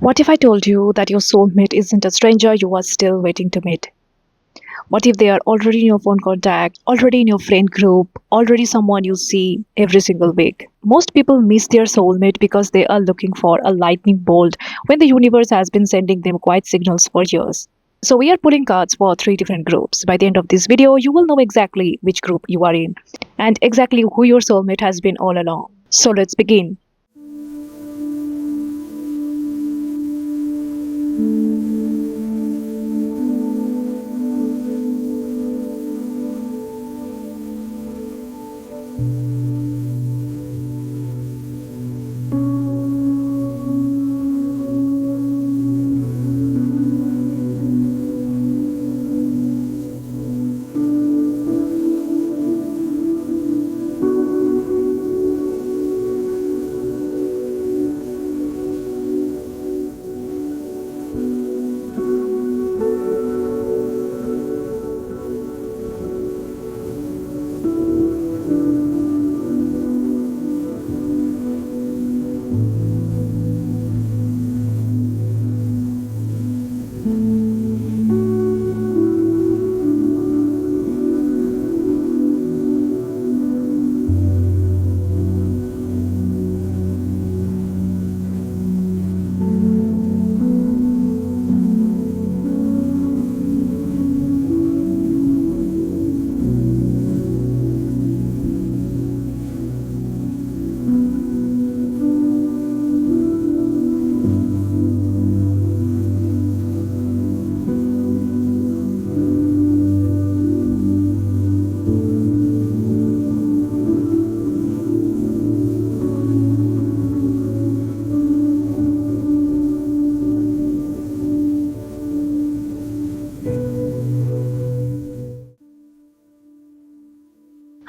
What if I told you that your soulmate isn't a stranger you are still waiting to meet? What if they are already in your phone contact, already in your friend group, already someone you see every single week? Most people miss their soulmate because they are looking for a lightning bolt when the universe has been sending them quiet signals for years. So we are pulling cards for three different groups. By the end of this video, you will know exactly which group you are in and exactly who your soulmate has been all along. So let's begin.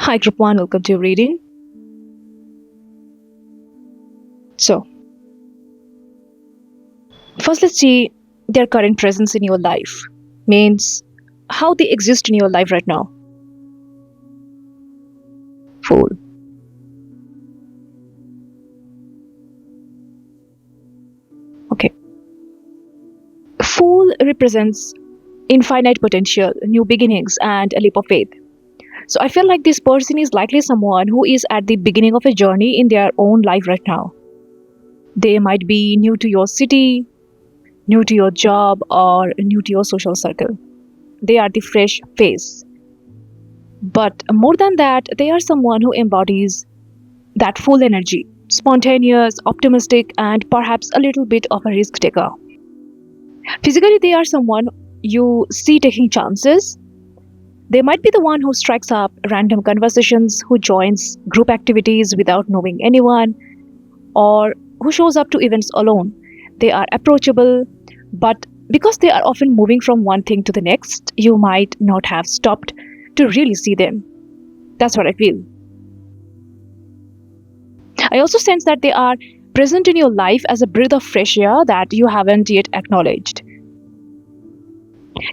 Hi, Group 1, welcome to your reading. So, first let's see their current presence in your life. Means how they exist in your life right now. Fool. Okay. Fool represents infinite potential, new beginnings, and a leap of faith. So I feel like this person is likely someone who is at the beginning of a journey in their own life right now. They might be new to your city, new to your job, or new to your social circle. They are the fresh face. But more than that, they are someone who embodies that full energy, spontaneous, optimistic, and perhaps a little bit of a risk taker. Physically, they are someone you see taking chances. They might be the one who strikes up random conversations, who joins group activities without knowing anyone, or who shows up to events alone. They are approachable, but because they are often moving from one thing to the next, you might not have stopped to really see them. That's what I feel. I also sense that they are present in your life as a breath of fresh air that you haven't yet acknowledged.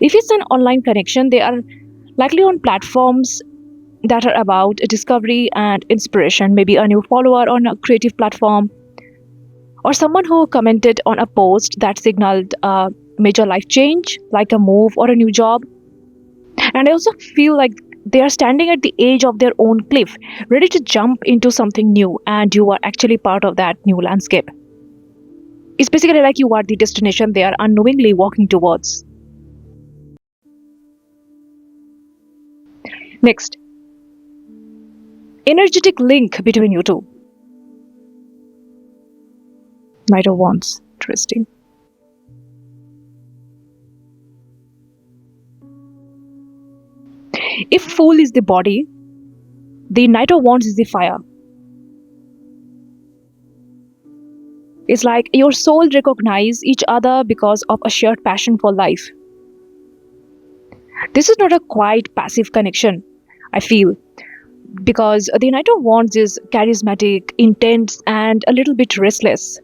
If it's an online connection, they are likely on platforms that are about discovery and inspiration, maybe a new follower on a creative platform, or someone who commented on a post that signaled a major life change, like a move or a new job. And I also feel like they are standing at the edge of their own cliff, ready to jump into something new, and you are actually part of that new landscape. It's basically like you are the destination they are unknowingly walking towards. Next, energetic link between you two. Knight of Wands. Interesting. If Fool is the body, the Knight of Wands is the fire. It's like your soul recognize each other because of a shared passion for life. This is not a quiet, passive connection, I feel, because the Knight of Wands is charismatic, intense, and a little bit restless.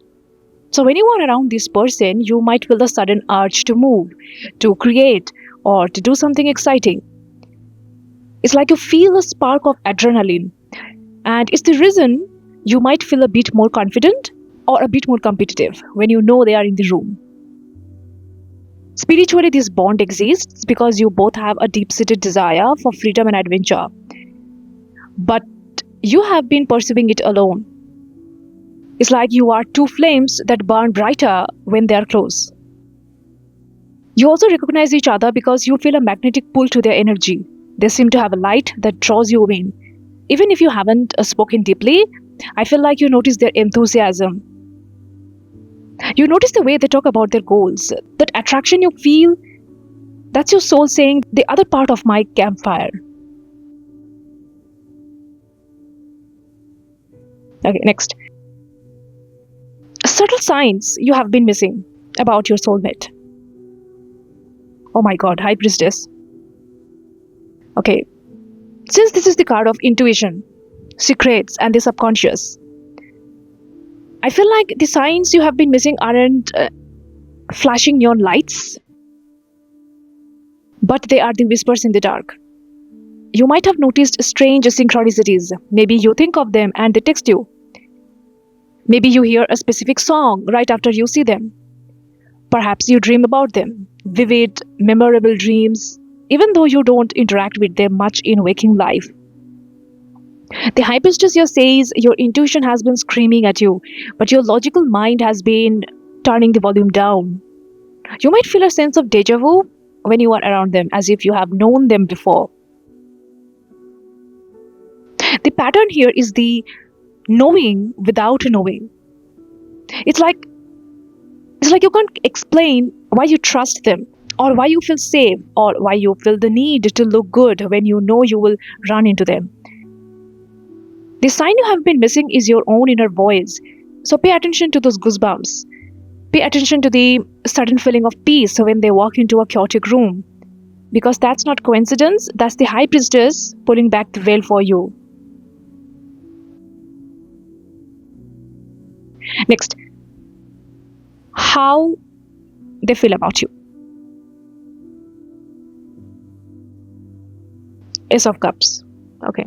So when you are around this person, you might feel the sudden urge to move, to create, or to do something exciting. It's like you feel a spark of adrenaline, and it's the reason you might feel a bit more confident or a bit more competitive when you know they are in the room. Spiritually, this bond exists because you both have a deep seated desire for freedom and adventure. But you have been pursuing it alone. It's like you are two flames that burn brighter when they are close. You also recognize each other because you feel a magnetic pull to their energy. They seem to have a light that draws you in. Even if you haven't spoken deeply, I feel like you notice their enthusiasm. You notice the way they talk about their goals. That attraction you feel, that's your soul saying, the other part of my campfire. Okay, next. Subtle signs you have been missing about your soulmate. Oh my god, High Priestess. Okay, since this is the card of intuition, secrets, and the subconscious, I feel like the signs you have been missing aren't flashing neon lights, but they are the whispers in the dark. You might have noticed strange synchronicities. Maybe you think of them and they text you. Maybe you hear a specific song right after you see them. Perhaps you dream about them. Vivid, memorable dreams, even though you don't interact with them much in waking life. The High Priestess here says your intuition has been screaming at you, but your logical mind has been turning the volume down. You might feel a sense of deja vu when you are around them, as if you have known them before. The pattern here is the knowing without knowing. It's like you can't explain why you trust them, or why you feel safe, or why you feel the need to look good when you know you will run into them. The sign you have been missing is your own inner voice. So pay attention to those goosebumps. Pay attention to the sudden feeling of peace when they walk into a chaotic room. Because that's not coincidence, that's the High Priestess pulling back the veil for you. Next, how they feel about you. Ace of Cups. Okay.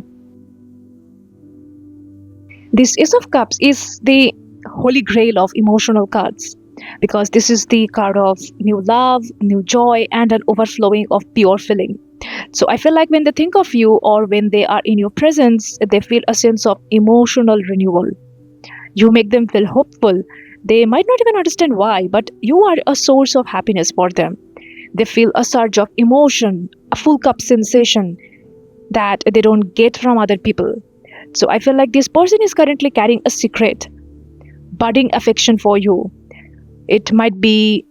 This Ace of Cups is the holy grail of emotional cards, because this is the card of new love, new joy, and an overflowing of pure feeling. So I feel like when they think of you or when they are in your presence, they feel a sense of emotional renewal. You make them feel hopeful. They might not even understand why, but you are a source of happiness for them. They feel a surge of emotion, a full cup sensation that they don't get from other people. So I feel like this person is currently carrying a secret, budding affection for you. It might be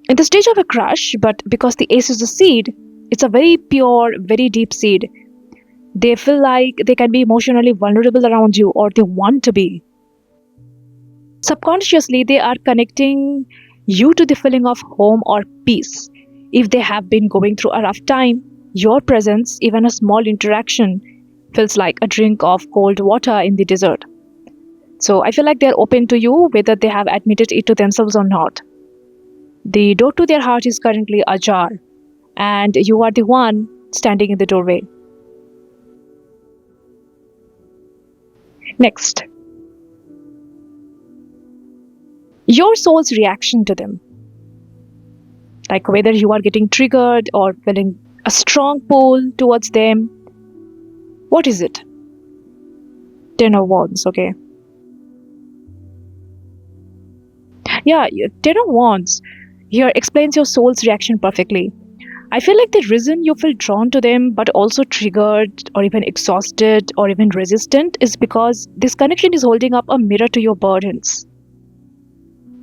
in the stage of a crush, but because the ace is a seed, it's a very pure, very deep seed. They feel like they can be emotionally vulnerable around you, or they want to be. Subconsciously, they are connecting you to the feeling of home or peace. If they have been going through a rough time, your presence, even a small interaction, feels like a drink of cold water in the desert. So I feel like they're open to you, whether they have admitted it to themselves or not. The door to their heart is currently ajar, and you are the one standing in the doorway. Next, your soul's reaction to them. Like whether you are getting triggered or feeling a strong pull towards them. What is it? Ten of Wands, okay. Yeah, Ten of Wands here explains your soul's reaction perfectly. I feel like the reason you feel drawn to them but also triggered or even exhausted or even resistant is because this connection is holding up a mirror to your burdens.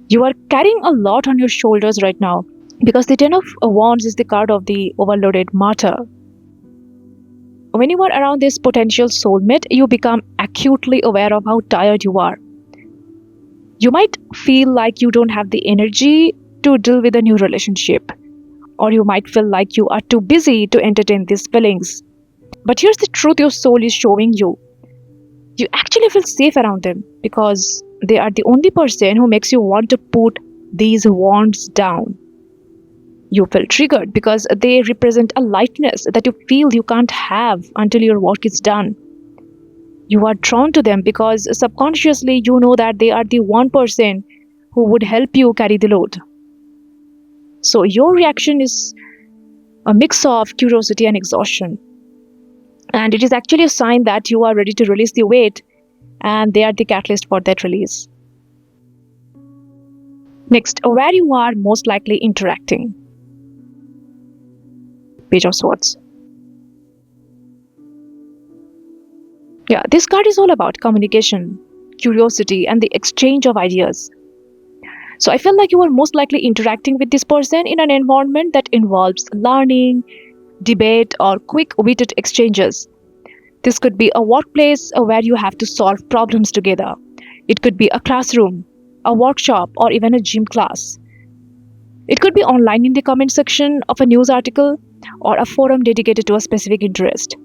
You are carrying a lot on your shoulders right now, because the Ten of Wands is the card of the overloaded martyr. When you are around this potential soulmate, you become acutely aware of how tired you are. You might feel like you don't have the energy to deal with a new relationship, or you might feel like you are too busy to entertain these feelings. But here's the truth your soul is showing you. You actually feel safe around them because they are the only person who makes you want to put these wands down. You feel triggered because they represent a lightness that you feel you can't have until your work is done. You are drawn to them because subconsciously you know that they are the one person who would help you carry the load. So your reaction is a mix of curiosity and exhaustion. And it is actually a sign that you are ready to release the weight, and they are the catalyst for that release. Next, where you are most likely interacting. Page of Swords. Yeah, this card is all about communication, curiosity, and the exchange of ideas. So I feel like you are most likely interacting with this person in an environment that involves learning, debate, or quick-witted exchanges. This could be a workplace where you have to solve problems together. It could be a classroom, a workshop, or even a gym class. It could be online in the comment section of a news article or a forum dedicated to a specific interest.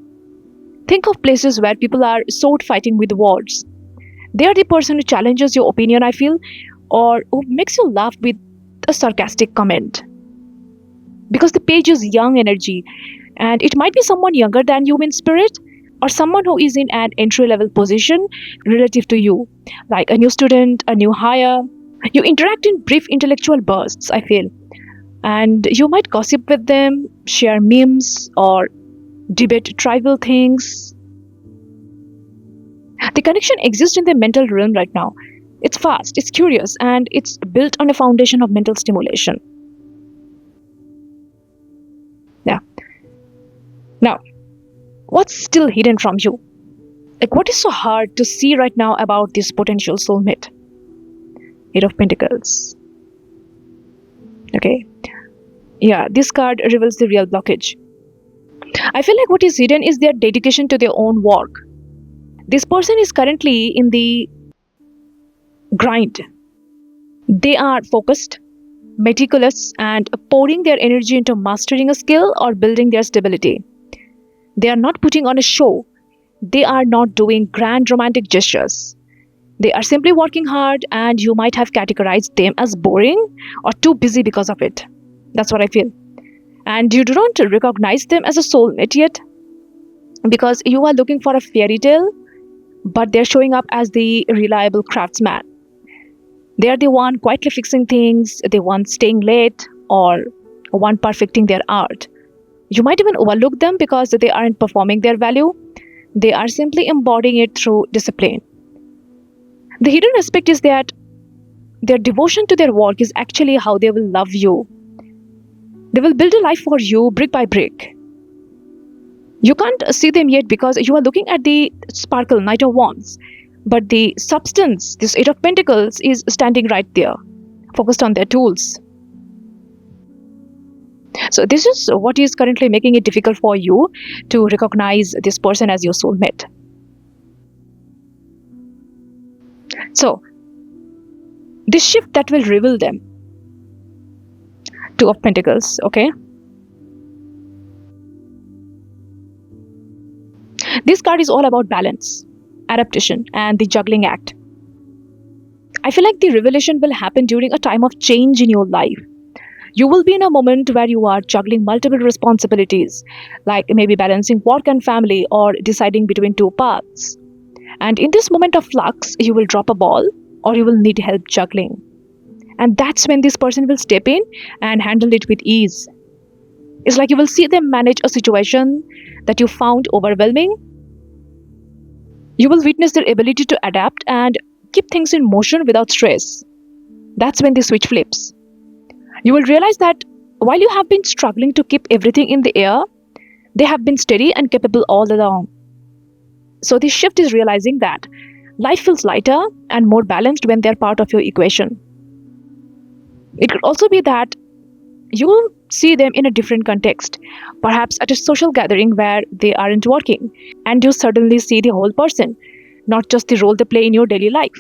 Think of places where people are sword fighting with words. They are the person who challenges your opinion, I feel, or who makes you laugh with a sarcastic comment. Because the page is young energy, and it might be someone younger than you in spirit, or someone who is in an entry level position relative to you, like a new student, a new hire. You interact in brief intellectual bursts, I feel, and you might gossip with them, share memes, or debate trivial things. The connection exists in the mental realm right now. It's fast, it's curious, and it's built on a foundation of mental stimulation. Yeah. Now, what's still hidden from you? Like, what is so hard to see right now about this potential soulmate? Eight of Pentacles. Okay. Yeah, this card reveals the real blockage. I feel like what is hidden is their dedication to their own work. This person is currently in the grind. They are focused, meticulous, and pouring their energy into mastering a skill or building their stability. They are not putting on a show. They are not doing grand romantic gestures. They are simply working hard, and you might have categorized them as boring or too busy because of it. That's what I feel. And you do not recognize them as a soulmate yet because you are looking for a fairy tale, but they're showing up as the reliable craftsman. They are the one quietly fixing things, the one staying late, or one perfecting their art. You might even overlook them because they aren't performing their value. They are simply embodying it through discipline. The hidden aspect is that their devotion to their work is actually how they will love you. They will build a life for you brick by brick. You can't see them yet because you are looking at the sparkle, Knight of Wands. But the substance, this Eight of Pentacles, is standing right there, focused on their tools. So this is what is currently making it difficult for you to recognize this person as your soulmate. So, this shift that will reveal them. Two of Pentacles, okay? This card is all about balance, adaptation, and the juggling act. I feel like the revelation will happen during a time of change in your life. You will be in a moment where you are juggling multiple responsibilities, like maybe balancing work and family or deciding between two paths. And in this moment of flux, you will drop a ball or you will need help juggling. And that's when this person will step in and handle it with ease. It's like you will see them manage a situation that you found overwhelming. You will witness their ability to adapt and keep things in motion without stress. That's when the switch flips. You will realize that while you have been struggling to keep everything in the air, they have been steady and capable all along. So this shift is realizing that life feels lighter and more balanced when they're part of your equation. It could also be that you will see them in a different context, perhaps at a social gathering where they aren't working, and you suddenly see the whole person, not just the role they play in your daily life.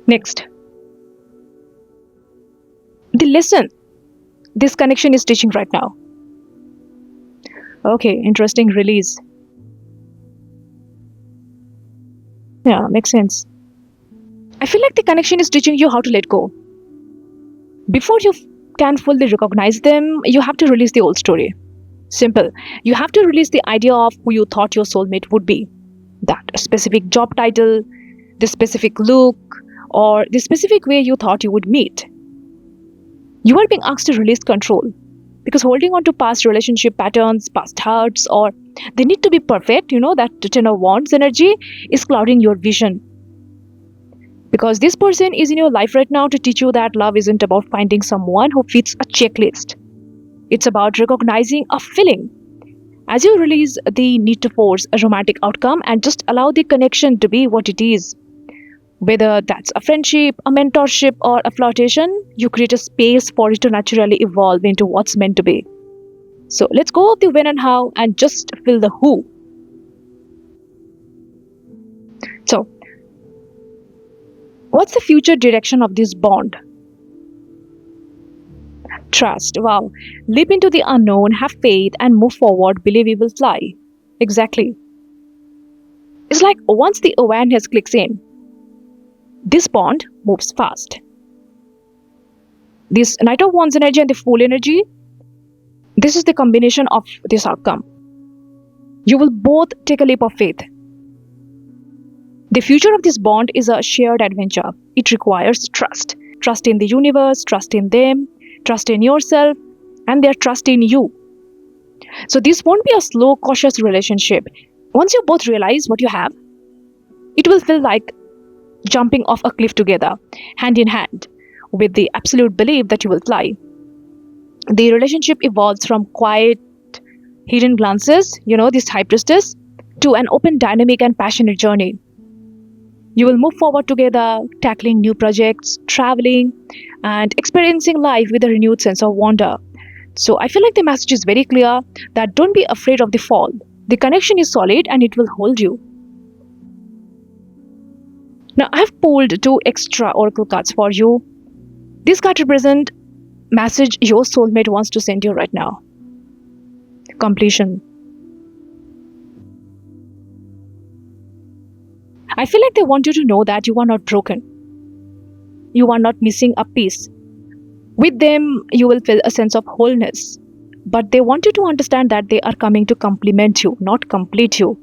Next, the lesson this connection is teaching right now. Okay, interesting release. Yeah, makes sense. I feel like the connection is teaching you how to let go. Before you can fully recognize them, you have to release the old story. Simple. You have to release the idea of who you thought your soulmate would be. That specific job title, the specific look, or the specific way you thought you would meet. You are being asked to release control because holding on to past relationship patterns, past hurts, or they need to be perfect, that Ten of Wands energy is clouding your vision. Because this person is in your life right now to teach you that love isn't about finding someone who fits a checklist. It's about recognizing a feeling. As you release the need to force a romantic outcome and just allow the connection to be what it is, whether that's a friendship, a mentorship, or a flirtation, you create a space for it to naturally evolve into what's meant to be. So let's go of the when and how and just fill the who. So, what's the future direction of this bond? Trust. Wow. Leap into the unknown, have faith, and move forward. Believe you will fly. Exactly. It's like once the awareness clicks in, this bond moves fast. This Knight of Wands energy and the Fool energy, this is the combination of this outcome. You will both take a leap of faith. The future of this bond is a shared adventure. It requires trust. Trust in the universe, trust in them, trust in yourself, and their trust in you. So this won't be a slow, cautious relationship. Once you both realize what you have, it will feel like jumping off a cliff together, hand in hand, with the absolute belief that you will fly. The relationship evolves from quiet, hidden glances, this high priestess, to an open, dynamic, and passionate journey. You will move forward together, tackling new projects, traveling, and experiencing life with a renewed sense of wonder. So I feel like the message is very clear that don't be afraid of the fall. The connection is solid and it will hold you. Now I have pulled 2 extra oracle cards for you. This card represents message your soulmate wants to send you right now. Completion. I feel like they want you to know that you are not broken. You are not missing a piece. With them, you will feel a sense of wholeness. But they want you to understand that they are coming to complement you, not complete you.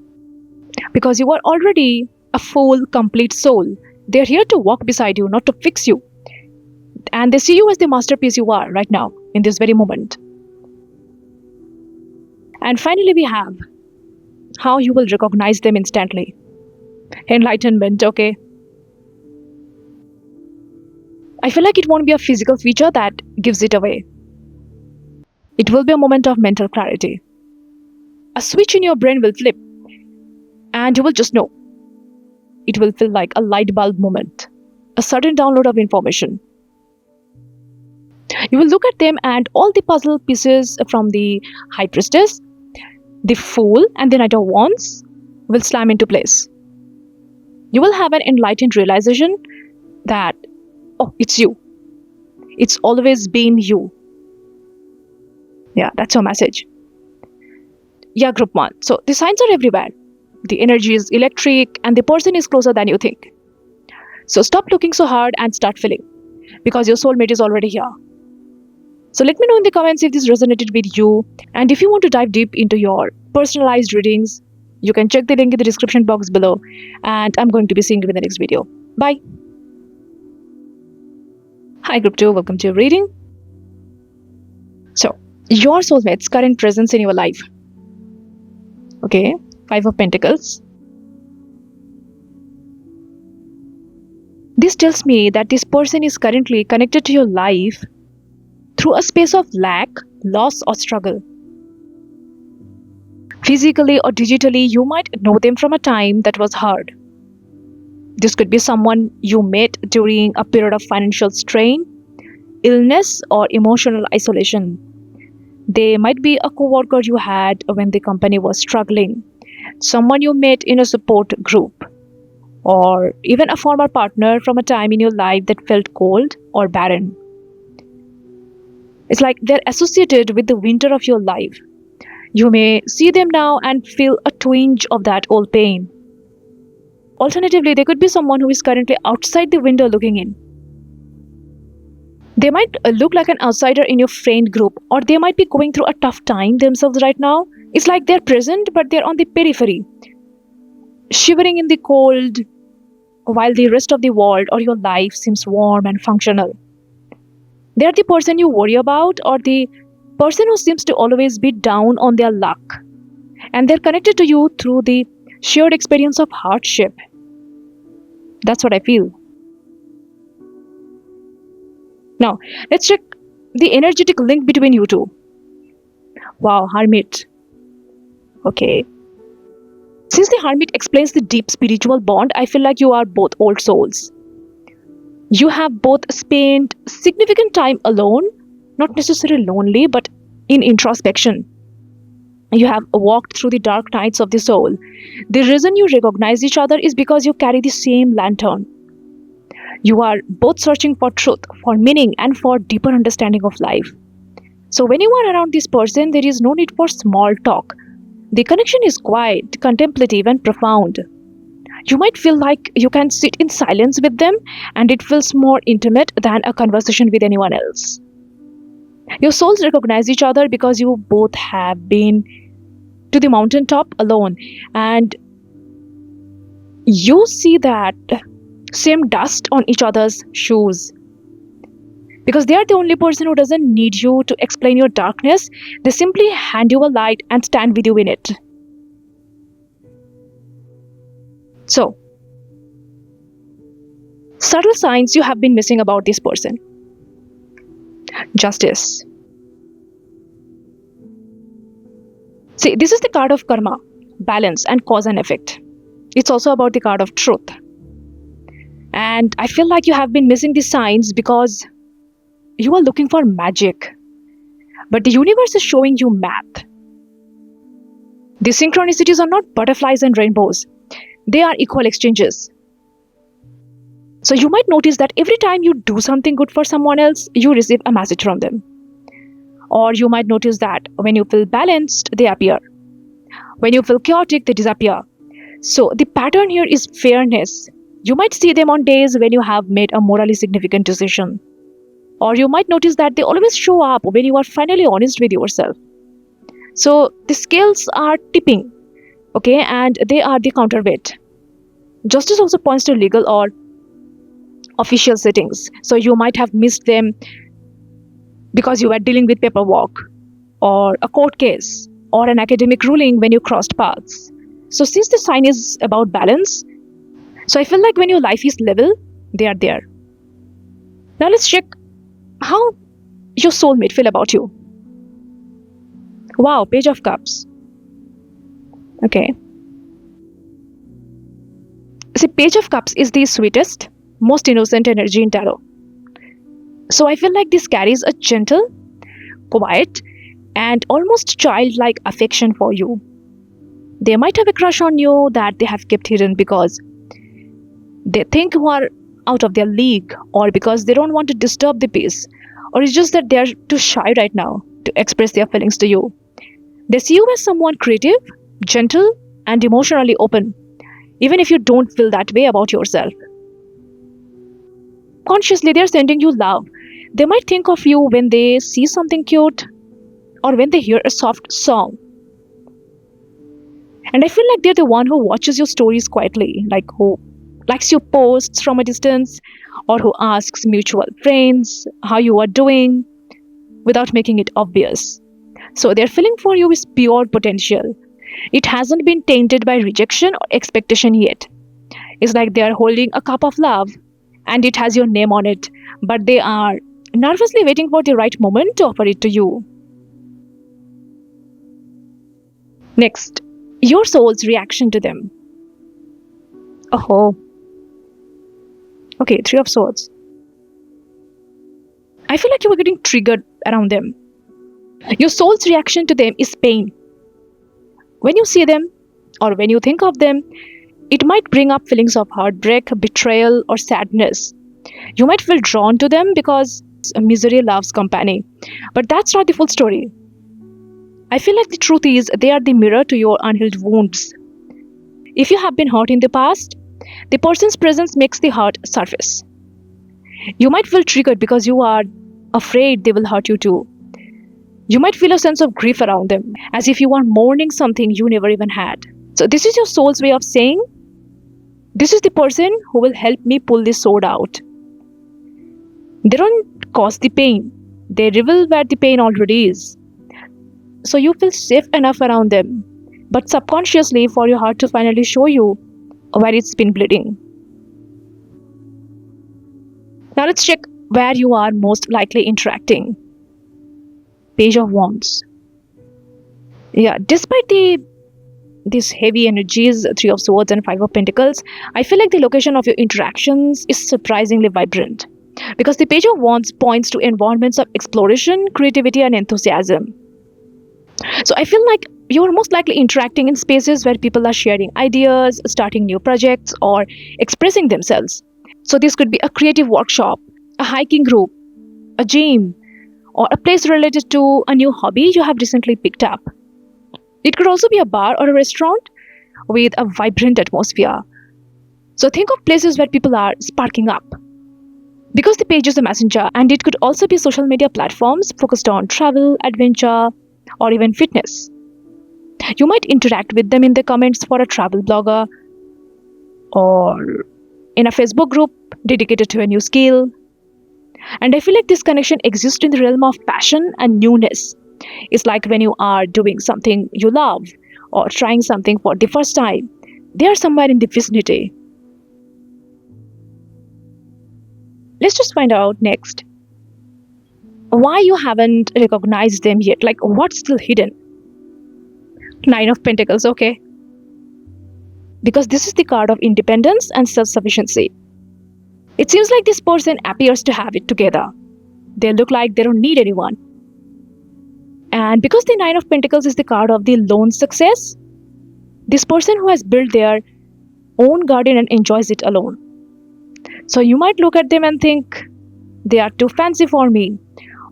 Because you are already a full, complete soul. They're here to walk beside you, not to fix you. And they see you as the masterpiece you are right now, in this very moment. And finally, we have how you will recognize them instantly. Enlightenment, okay? I feel like it won't be a physical feature that gives it away. It will be a moment of mental clarity. A switch in your brain will flip, and you will just know. It will feel like a light bulb moment, a sudden download of information. You will look at them and all the puzzle pieces from the High Priestess, the Fool, and the Knight of Wands will slam into place. You will have an enlightened realization that, oh, it's you. It's always been you. Yeah, that's your message. Yeah, group 1. So the signs are everywhere. The energy is electric and the person is closer than you think. So stop looking so hard and start feeling, because your soulmate is already here. So let me know in the comments if this resonated with you, and if you want to dive deep into your personalized readings, you can check the link in the description box below, and I'm going to be seeing you in the next video. Bye. Hi group 2, welcome to your reading. So, your soulmate's current presence in your life. Okay, 5 of Pentacles. This tells me that this person is currently connected to your life through a space of lack, loss, or struggle. Physically or digitally, you might know them from a time that was hard. This could be someone you met during a period of financial strain, illness, or emotional isolation. They might be a co-worker you had when the company was struggling, someone you met in a support group, or even a former partner from a time in your life that felt cold or barren. It's like they're associated with the winter of your life. You may see them now and feel a twinge of that old pain. Alternatively, they could be someone who is currently outside the window looking in. They might look like an outsider in your friend group, or they might be going through a tough time themselves right now. It's like they're present, but they're on the periphery, shivering in the cold, while the rest of the world or your life seems warm and functional. They're the person you worry about, or the person who seems to always be down on their luck. And they're connected to you through the shared experience of hardship. That's what I feel. Now, let's check the energetic link between you two. Wow, Hermit. Okay. Since the Hermit explains the deep spiritual bond, I feel like you are both old souls. You have both spent significant time alone, not necessarily lonely, but in introspection. You have walked through the dark nights of the soul. The reason you recognize each other is because you carry the same lantern. You are both searching for truth, for meaning, and for deeper understanding of life. So when you are around this person, there is no need for small talk. The connection is quiet, contemplative, and profound. You might feel like you can sit in silence with them, and it feels more intimate than a conversation with anyone else. Your souls recognize each other because you both have been to the mountaintop alone, and you see that same dust on each other's shoes. Because they are the only person who doesn't need you to explain your darkness. They simply hand you a light and stand with you in it. So, subtle signs you have been missing about this person. Justice. See, this is the card of karma, balance, and cause and effect. It's also about the card of truth. And I feel like you have been missing these signs because you are looking for magic. But the universe is showing you math. The synchronicities are not butterflies and rainbows. They are equal exchanges. So you might notice that every time you do something good for someone else, you receive a message from them. Or you might notice that when you feel balanced, they appear. When you feel chaotic, they disappear. So the pattern here is fairness. You might see them on days when you have made a morally significant decision. Or you might notice that they always show up when you are finally honest with yourself. So the scales are tipping, okay, and they are the counterweight. Justice also points to legal or official settings. So you might have missed them because you were dealing with paperwork, or a court case, or an academic ruling when you crossed paths. So since the sign is about balance, so I feel like when your life is level, they are there. Now let's check how your soulmate feel about you. Wow, Page of Cups. Okay. See, Page of Cups is the sweetest, most innocent energy in tarot. So I feel like this carries a gentle, quiet, and almost childlike affection for you. They might have a crush on you that they have kept hidden because they think you are out of their league, or because they don't want to disturb the peace, or it's just that they're too shy right now to express their feelings to you. They see you as someone creative, gentle, and emotionally open, even if you don't feel that way about yourself. Consciously, they're sending you love. They might think of you when they see something cute, or when they hear a soft song. And I feel like they're the one who watches your stories quietly, like who likes your posts from a distance, or who asks mutual friends how you are doing without making it obvious. So their feeling for you is pure potential. It hasn't been tainted by rejection or expectation yet. It's like they are holding a cup of love and it has your name on it, but they are nervously waiting for the right moment to offer it to you. Next, your soul's reaction to them. Oh, okay, Three of Swords. I feel like you were getting triggered around them. Your soul's reaction to them is pain. When you see them, or when you think of them, it might bring up feelings of heartbreak, betrayal, or sadness. You might feel drawn to them because misery loves company. But that's not the full story. I feel like the truth is they are the mirror to your unhealed wounds. If you have been hurt in the past, the person's presence makes the hurt surface. You might feel triggered because you are afraid they will hurt you too. You might feel a sense of grief around them, as if you are mourning something you never even had. So, this is your soul's way of saying, this is the person who will help me pull this sword out. They don't cause the pain, they reveal where the pain already is. So, you feel safe enough around them, but subconsciously for your heart to finally show you where it's been bleeding. Now, let's check where you are most likely interacting. Page of Wands. Yeah, despite these heavy energies, Three of Swords and Five of Pentacles, I feel like the location of your interactions is surprisingly vibrant. Because the Page of Wands points to environments of exploration, creativity, and enthusiasm. So I feel like you're most likely interacting in spaces where people are sharing ideas, starting new projects, or expressing themselves. So this could be a creative workshop, a hiking group, a gym, or a place related to a new hobby you have recently picked up. It could also be a bar or a restaurant with a vibrant atmosphere. So think of places where people are sparking up. Because the page is a messenger, and it could also be social media platforms focused on travel, adventure, or even fitness. You might interact with them in the comments for a travel blogger, or in a Facebook group dedicated to a new skill. And I feel like this connection exists in the realm of passion and newness. It's like when you are doing something you love or trying something for the first time, they are somewhere in the vicinity. Let's just find out next why you haven't recognized them yet. Like, what's still hidden? Nine of Pentacles, okay. Because this is the card of independence and self-sufficiency. It seems like this person appears to have it together. They look like they don't need anyone. And because the Nine of Pentacles is the card of the lone success, this person who has built their own garden and enjoys it alone. So you might look at them and think, they are too fancy for me,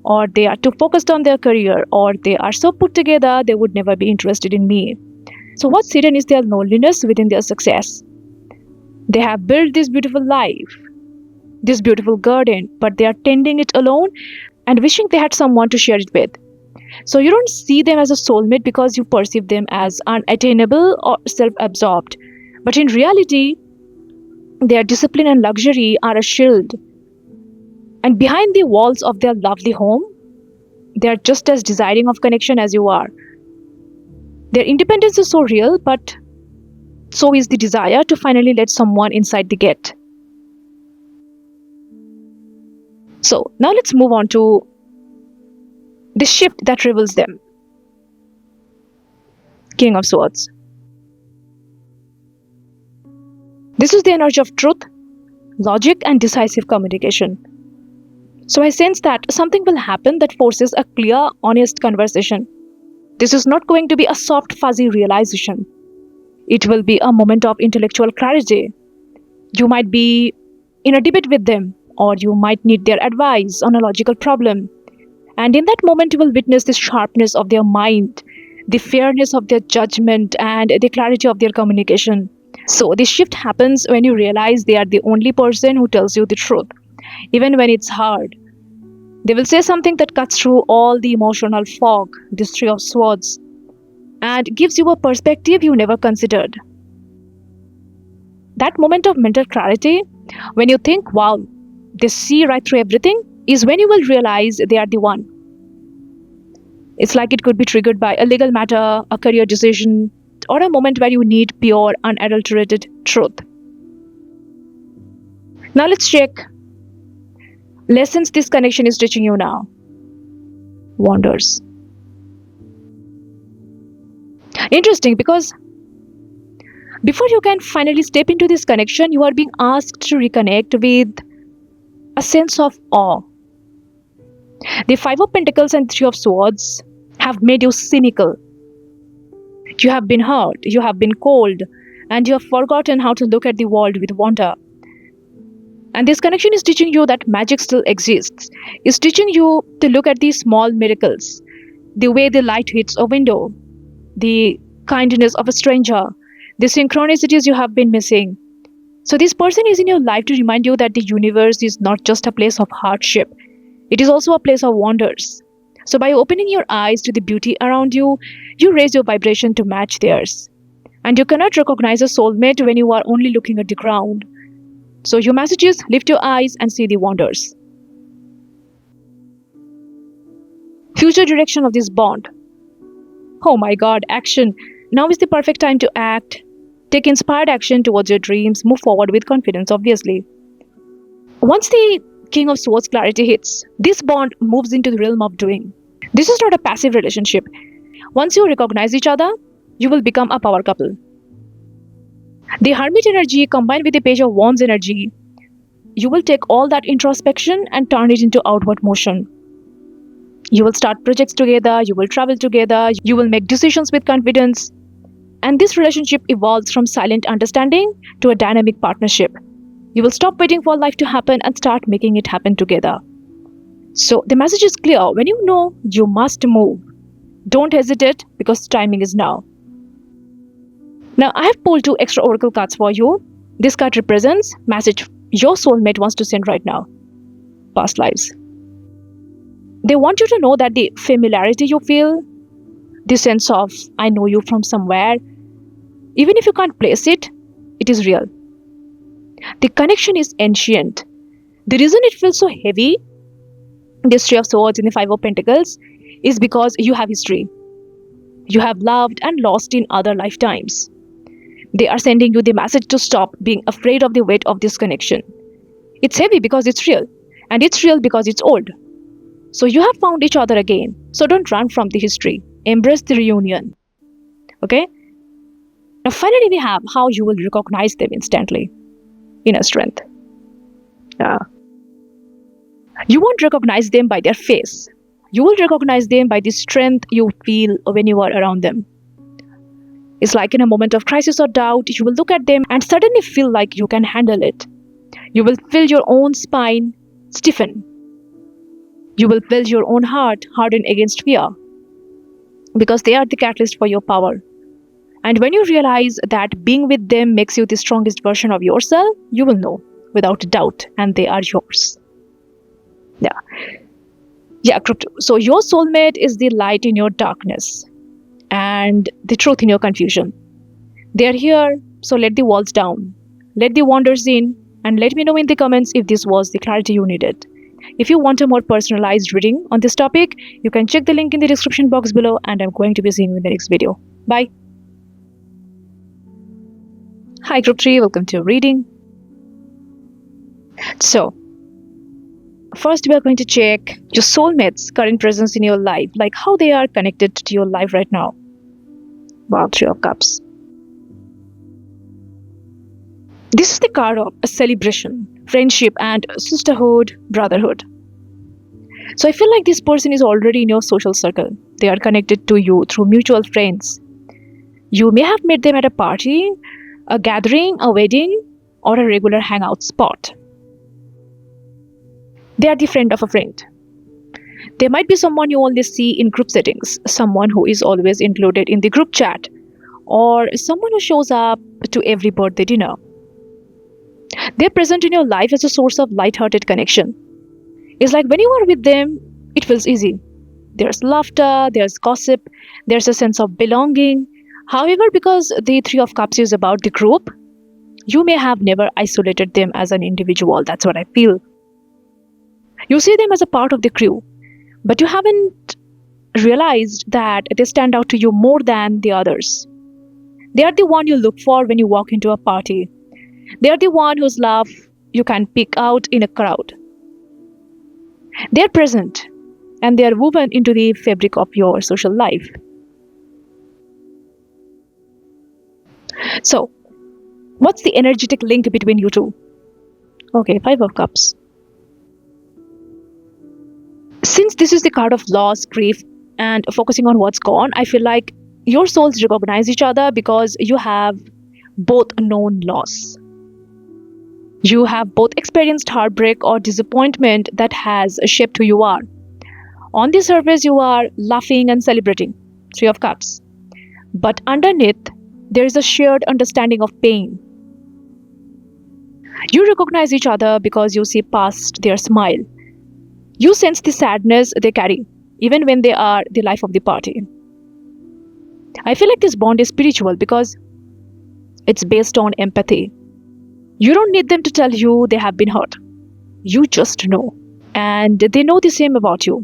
or they are too focused on their career, or they are so put together they would never be interested in me. So what's hidden is their loneliness within their success. They have built this beautiful life, this beautiful garden, but they are tending it alone and wishing they had someone to share it with. So you don't see them as a soulmate because you perceive them as unattainable or self-absorbed. But in reality, their discipline and luxury are a shield. And behind the walls of their lovely home, they are just as desiring of connection as you are. Their independence is so real, but so is the desire to finally let someone inside the gate. So now let's move on to the shift that reveals them. King of Swords. This is the energy of truth, logic, and decisive communication. So I sense that something will happen that forces a clear, honest conversation. This is not going to be a soft, fuzzy realization. It will be a moment of intellectual clarity. You might be in a debate with them, or you might need their advice on a logical problem. And in that moment, you will witness the sharpness of their mind, the fairness of their judgment, and the clarity of their communication. So this shift happens when you realize they are the only person who tells you the truth, even when it's hard. They will say something that cuts through all the emotional fog, this Three of Swords, and gives you a perspective you never considered. That moment of mental clarity, when you think, wow, they see right through everything, is when you will realize they are the one. It's like it could be triggered by a legal matter, a career decision, or a moment where you need pure, unadulterated truth. Now let's check lessons this connection is teaching you now. Wonders. Interesting, because before you can finally step into this connection, you are being asked to reconnect with a sense of awe. The Five of Pentacles and Three of Swords have made you cynical. You have been hurt, you have been cold, and you have forgotten how to look at the world with wonder. And this connection is teaching you that magic still exists. It's teaching you to look at these small miracles, the way the light hits a window, the kindness of a stranger, the synchronicities you have been missing. So this person is in your life to remind you that the universe is not just a place of hardship. It is also a place of wonders. So, by opening your eyes to the beauty around you, you raise your vibration to match theirs. And you cannot recognize a soulmate when you are only looking at the ground. So, your message is lift your eyes and see the wonders. Future direction of this bond. Oh my god, action. Now is the perfect time to act. Take inspired action towards your dreams. Move forward with confidence, obviously. Once the King of Swords clarity hits, this bond moves into the realm of doing. This is not a passive relationship. Once you recognize each other, you will become a power couple. The Hermit energy combined with the Page of Wands energy, you will take all that introspection and turn it into outward motion. You will start projects together, you will travel together, you will make decisions with confidence. And this relationship evolves from silent understanding to a dynamic partnership. You will stop waiting for life to happen and start making it happen together. So the message is clear. When you know, you must move. Don't hesitate because timing is now. Now I have pulled 2 extra oracle cards for you. This card represents message your soulmate wants to send right now. Past lives. They want you to know that the familiarity you feel, the sense of I know you from somewhere, even if you can't place it, it is real. The connection is ancient. The reason it feels so heavy, this Three of Swords in the Five of Pentacles, is because you have history. You have loved and lost in other lifetimes. They are sending you the message to stop being afraid of the weight of this connection. It's heavy because it's real, and it's real because it's old. So you have found each other again. So don't run from the history. Embrace the reunion. Okay? Now finally we have how you will recognize them instantly. Inner strength. You won't recognize them by their face. You will recognize them by the strength you feel when you are around them. It's like in a moment of crisis or doubt, you will look at them and suddenly feel like you can handle it. You will feel your own spine stiffen. You will feel your own heart harden against fear. Because they are the catalyst for your power. And when you realize that being with them makes you the strongest version of yourself, you will know without a doubt, and they are yours. Yeah, group 2. So your soulmate is the light in your darkness and the truth in your confusion. They are here, so let the walls down. Let the wonders in, and let me know in the comments if this was the clarity you needed. If you want a more personalized reading on this topic, you can check the link in the description box below, and I'm going to be seeing you in the next video. Bye. Hi group 3, welcome to your reading. So, first we are going to check your soulmate's current presence in your life, like how they are connected to your life right now. Wow, 3 of Cups. This is the card of a celebration, friendship and sisterhood, brotherhood. So I feel like this person is already in your social circle. They are connected to you through mutual friends. You may have met them at a party, a gathering, a wedding, or a regular hangout spot. They are the friend of a friend. They might be someone you only see in group settings, someone who is always included in the group chat, or someone who shows up to every birthday dinner. They're present in your life as a source of light-hearted connection. It's like when you are with them, it feels easy. There's laughter, there's gossip, there's a sense of belonging. However, because the 3 of Cups is about the group, you may have never isolated them as an individual. That's what I feel. You see them as a part of the crew, but you haven't realized that they stand out to you more than the others. They are the one you look for when you walk into a party. They are the one whose laugh you can pick out in a crowd. They are present, and they are woven into the fabric of your social life. So, what's the energetic link between you two? Okay, 5 of Cups. Since this is the card of loss, grief, and focusing on what's gone, I feel like your souls recognize each other because you have both known loss. You have both experienced heartbreak or disappointment that has shaped who you are. On the surface, you are laughing and celebrating, 3 of Cups. But underneath, there is a shared understanding of pain. You recognize each other because you see past their smile. You sense the sadness they carry, even when they are the life of the party. I feel like this bond is spiritual because it's based on empathy. You don't need them to tell you they have been hurt. You just know. And they know the same about you.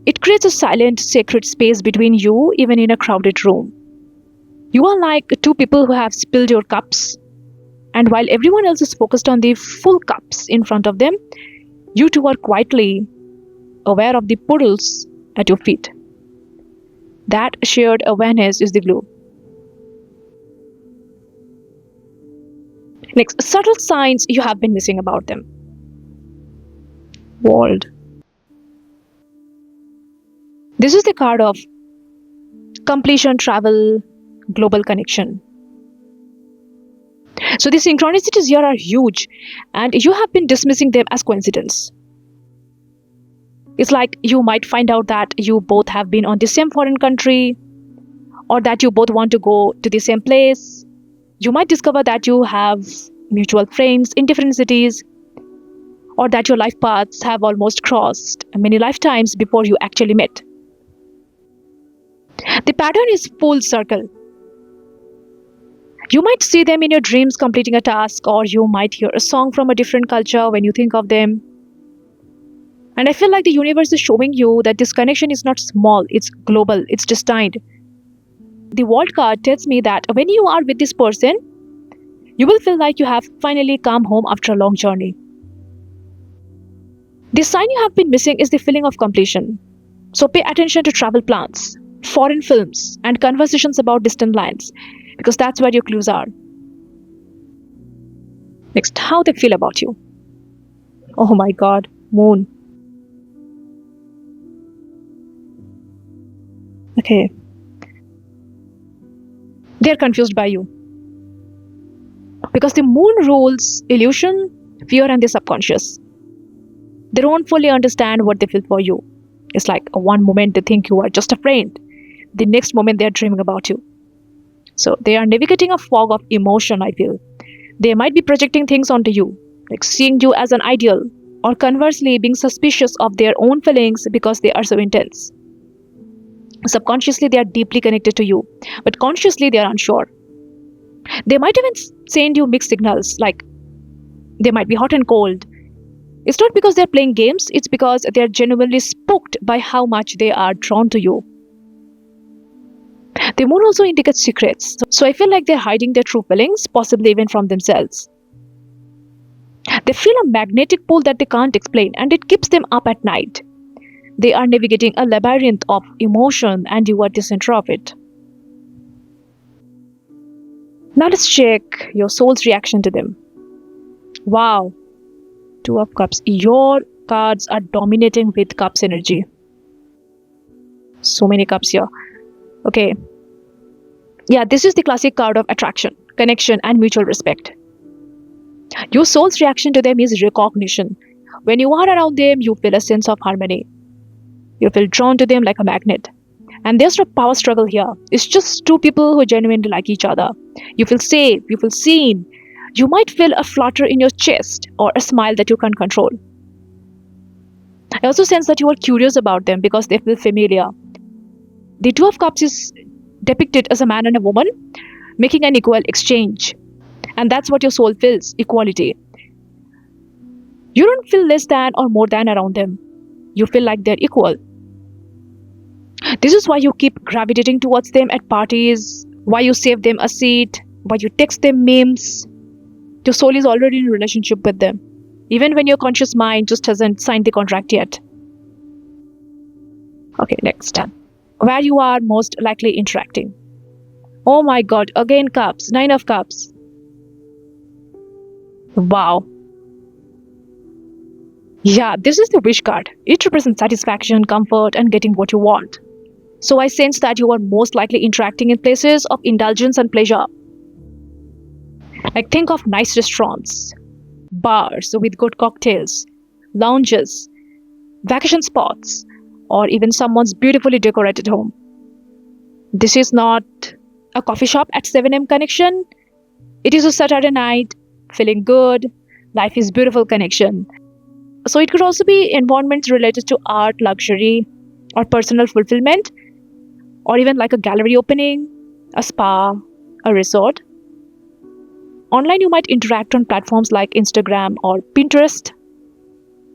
It creates a silent, sacred space between you, even in a crowded room. You are like two people who have spilled your cups, and while everyone else is focused on the full cups in front of them, you two are quietly aware of the puddles at your feet. That shared awareness is the glue. Next, subtle signs you have been missing about them. World. This is the card of completion, travel, global connection. So the synchronicities here are huge, and you have been dismissing them as coincidence. It's like you might find out that you both have been on the same foreign country, or that you both want to go to the same place. You might discover that you have mutual friends in different cities, or that your life paths have almost crossed many lifetimes before you actually met. The pattern is full circle. You might see them in your dreams completing a task, or you might hear a song from a different culture when you think of them. And I feel like the universe is showing you that this connection is not small, it's global, it's destined. The world card tells me that when you are with this person, you will feel like you have finally come home after a long journey. The sign you have been missing is the feeling of completion. So pay attention to travel plans, foreign films, and conversations about distant lands, because that's where your clues are. Next, how they feel about you. Oh my god, moon. Okay. They're confused by you. Because the moon rules illusion, fear, and the subconscious. They don't fully understand what they feel for you. It's like one moment they think you are just a friend, the next moment they're dreaming about you. So they are navigating a fog of emotion, I feel. They might be projecting things onto you, like seeing you as an ideal, or conversely being suspicious of their own feelings because they are so intense. Subconsciously, they are deeply connected to you, but consciously, they are unsure. They might even send you mixed signals, like they might be hot and cold. It's not because they're playing games, it's because they're genuinely spooked by how much they are drawn to you. The moon also indicates secrets, so I feel like they're hiding their true feelings, possibly even from themselves. They feel a magnetic pull that they can't explain, and it keeps them up at night. They are navigating a labyrinth of emotion, and you are the center of it. Now let's check your soul's reaction to them. Wow. Two of Cups. Your cards are dominating with Cups energy. So many Cups here. Okay. Yeah, this is the classic card of attraction, connection, and mutual respect. Your soul's reaction to them is recognition. When you are around them, you feel a sense of harmony. You feel drawn to them like a magnet. And there's no power struggle here. It's just two people who genuinely like each other. You feel safe, you feel seen. You might feel a flutter in your chest or a smile that you can't control. I also sense that you are curious about them because they feel familiar. The Two of Cups is depicted as a man and a woman making an equal exchange. And that's what your soul feels, equality. You don't feel less than or more than around them. You feel like they're equal. This is why you keep gravitating towards them at parties, why you save them a seat, why you text them memes. Your soul is already in a relationship with them, even when your conscious mind just hasn't signed the contract yet. Okay, next. Where you are most likely interacting. Oh my god, again Cups, Nine of Cups. Wow. Yeah, this is the wish card. It represents satisfaction, comfort, and getting what you want. So I sense that you are most likely interacting in places of indulgence and pleasure. Like think of nice restaurants, bars with good cocktails, lounges, vacation spots, or even someone's beautifully decorated home. This is not a coffee shop at 7 a.m. connection. It is a Saturday night, feeling good, life is beautiful connection. So it could also be environments related to art, luxury, or personal fulfillment, or even like a gallery opening, a spa, a resort. Online, you might interact on platforms like Instagram or Pinterest,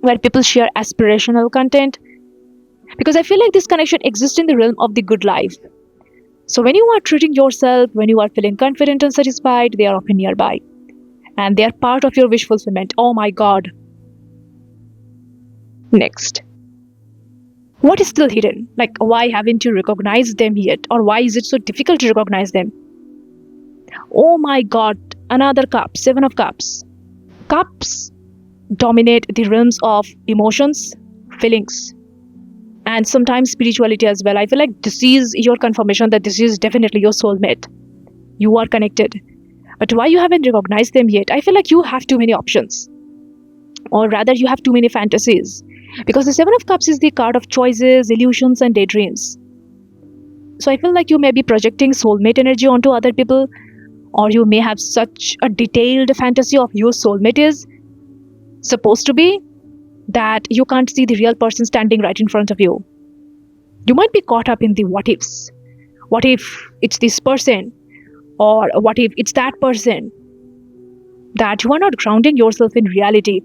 where people share aspirational content. Because I feel like this connection exists in the realm of the good life. So when you are treating yourself, when you are feeling confident and satisfied, they are often nearby. And they are part of your wish fulfillment. Oh my god. Next. What is still hidden? Like, why haven't you recognized them yet? Or why is it so difficult to recognize them? Oh my god. Another cup. Seven of Cups. Cups dominate the realms of emotions, feelings, and sometimes spirituality as well. I feel like this is your confirmation that this is definitely your soulmate. You are connected. But why you haven't recognized them yet? I feel like you have too many options. Or rather, you have too many fantasies. Because the Seven of Cups is the card of choices, illusions, and daydreams. So I feel like you may be projecting soulmate energy onto other people, or you may have such a detailed fantasy of your soulmate is supposed to be that you can't see the real person standing right in front of you. You might be caught up in the what ifs. What if it's this person? Or what if it's that person? That you are not grounding yourself in reality.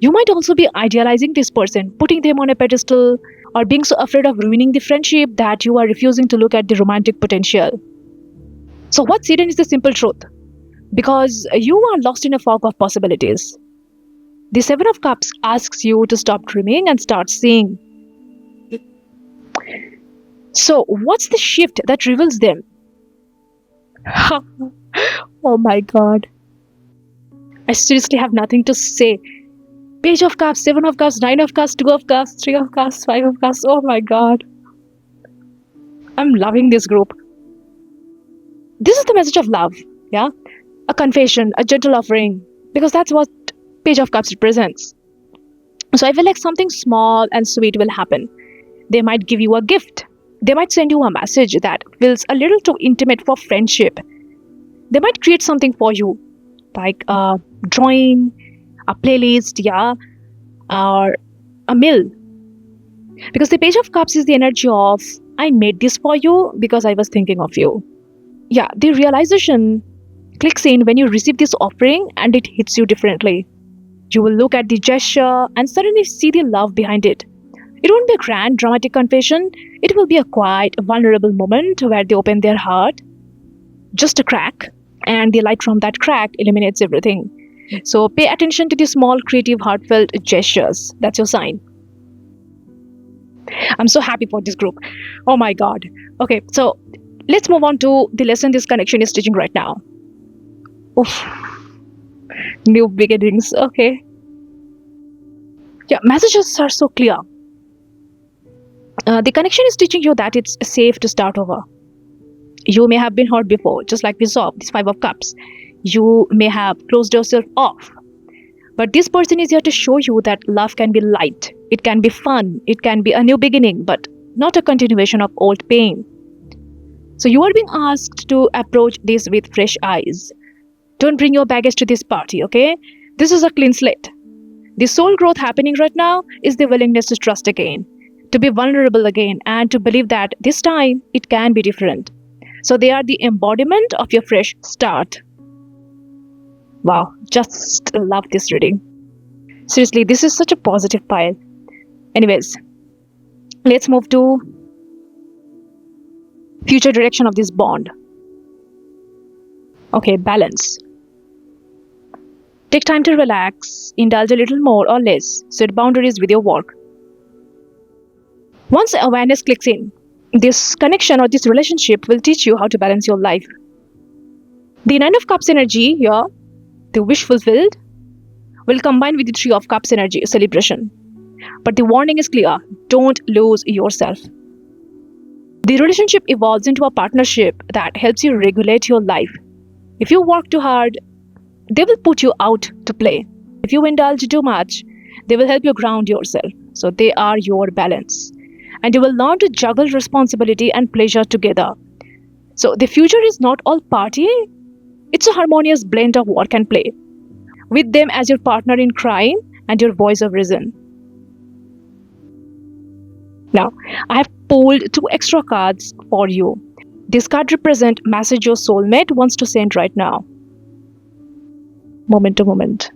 You might also be idealizing this person, putting them on a pedestal, or being so afraid of ruining the friendship that you are refusing to look at the romantic potential. So, what's hidden is the simple truth. Because you are lost in a fog of possibilities. The Seven of Cups asks you to stop dreaming and start seeing. So, what's the shift that reveals them? Oh my god. I seriously have nothing to say. Page of Cups, Seven of Cups, Nine of Cups, Two of Cups, Three of Cups, Five of Cups. Oh my god. I'm loving this group. This is the message of love, yeah? A confession, a gentle offering, because that's what Page of Cups represents. So I feel like something small and sweet will happen. They might give you a gift. They might send you a message that feels a little too intimate for friendship. They might create something for you, like a drawing, a playlist, yeah, or a meal. Because the Page of Cups is the energy of, I made this for you because I was thinking of you. Yeah, the realization clicks in when you receive this offering and it hits you differently. You will look at the gesture and suddenly see the love behind it. It won't be a grand, dramatic confession. It will be a quiet, vulnerable moment where they open their heart. Just a crack, and the light from that crack illuminates everything. So pay attention to the small, creative, heartfelt gestures. That's your sign. I'm so happy for this group. Oh my god. Okay, so let's move on to the lesson this connection is teaching right now. Oof. New beginnings. Okay. Yeah, messages are so clear. The connection is teaching you that it's safe to start over. You may have been hurt before, just like we saw, this Five of Cups. You may have closed yourself off. But this person is here to show you that love can be light. It can be fun. It can be a new beginning, but not a continuation of old pain. So you are being asked to approach this with fresh eyes. Don't bring your baggage to this party, okay? This is a clean slate. The soul growth happening right now is the willingness to trust again, to be vulnerable again, and to believe that this time it can be different. So they are the embodiment of your fresh start. Wow, just love this reading. Seriously, this is such a positive pile. Anyways, let's move to future direction of this bond. Okay, balance. Take time to relax, indulge a little more or less, set boundaries with your work. Once awareness clicks in, this connection or this relationship will teach you how to balance your life. The Nine of Cups energy here, the wish fulfilled, will combine with the Three of Cups energy, celebration. But the warning is clear, don't lose yourself. The relationship evolves into a partnership that helps you regulate your life. If you work too hard, they will put you out to play. If you indulge too much, they will help you ground yourself. So they are your balance. And you will learn to juggle responsibility and pleasure together. So the future is not all party, it's a harmonious blend of work and play. With them as your partner in crime and your voice of reason. Now, I have pulled two extra cards for you. This card represents message your soulmate wants to send right now, moment to moment.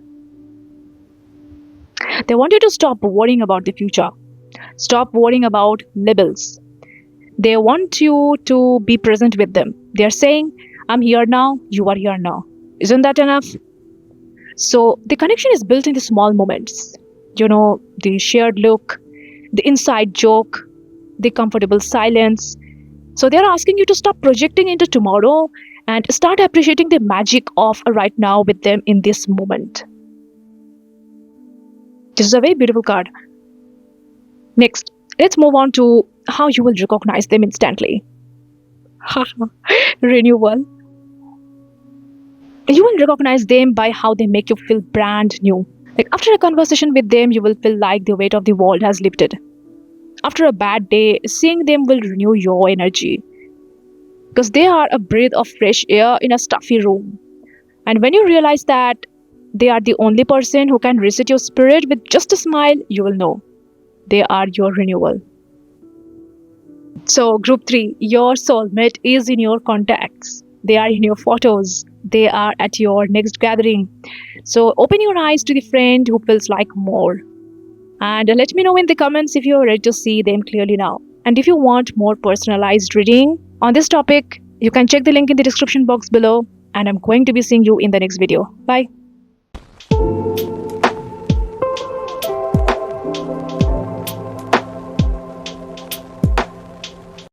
They want you to stop worrying about the future. Stop worrying about labels. They want you to be present with them. They are saying, I'm here now, you are here now. Isn't that enough? So the connection is built in the small moments. The shared look, the inside joke, the comfortable silence. So they're asking you to stop projecting into tomorrow and start appreciating the magic of right now with them in this moment. This is a very beautiful card. Next, let's move on to how you will recognize them instantly. Renewal. You will recognize them by how they make you feel brand new. Like after a conversation with them, you will feel like the weight of the world has lifted. After a bad day, seeing them will renew your energy because they are a breath of fresh air in a stuffy room. And when you realize that they are the only person who can reset your spirit with just a smile, you will know they are your renewal. So, group 3, your soulmate is in your contacts. They are in your photos. They are at your next gathering. So, open your eyes to the friend who feels like more. And let me know in the comments if you're ready to see them clearly now. And if you want more personalized reading on this topic, you can check the link in the description box below. And I'm going to be seeing you in the next video. Bye.